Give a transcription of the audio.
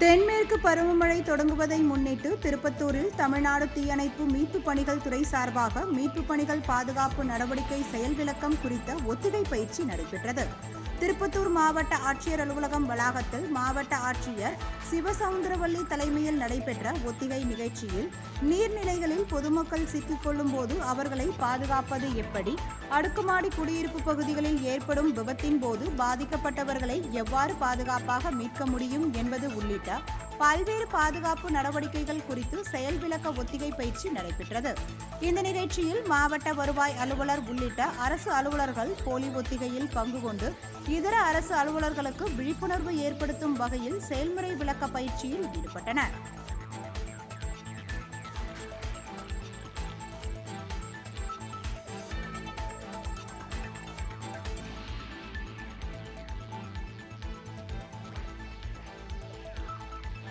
தென்மேற்கு பருவமழை தொடங்குவதை முன்னிட்டு திருப்பத்தூரில் தமிழ்நாடு தீயணைப்பு மீட்புப் பணிகள் துறை சார்பாக மீட்புப் பணிகள் பாதுகாப்பு நடவடிக்கை செயல்விளக்கம் குறித்த ஒத்திகை பயிற்சி நடைபெற்றது. திருப்பத்தூர் மாவட்ட ஆட்சியர் அலுவலகம் வளாகத்தில் மாவட்ட ஆட்சியர் சிவசவுந்தரவல்லி தலைமையில் நடைபெற்ற ஒத்திகை நிகழ்ச்சியில் நீர்நிலைகளில் பொதுமக்கள் சிக்கிக்கொள்ளும் போது அவர்களை பாதுகாப்பது எப்படி, அடுக்குமாடி குடியிருப்பு பகுதிகளில் ஏற்படும் விபத்தின் போது பாதிக்கப்பட்டவர்களை எவ்வாறு பாதுகாப்பாக மீட்க முடியும் என்பது உள்ளிட்ட பல்வேறு பாதுகாப்பு நடவடிக்கைகள் குறித்து செயல் விளக்க ஒத்திகை பயிற்சி நடைபெற்றது. இந்த நிகழ்ச்சியில் மாவட்ட வருவாய் அலுவலர் உள்ளிட்ட அரசு அலுவலர்கள் போலி ஒத்திகையில் பங்கு கொண்டு இதர அரசு அலுவலர்களுக்கு விழிப்புணர்வு ஏற்படுத்தும் வகையில் செயல்முறை விளக்க பயிற்சியில் ஈடுபட்டனர்.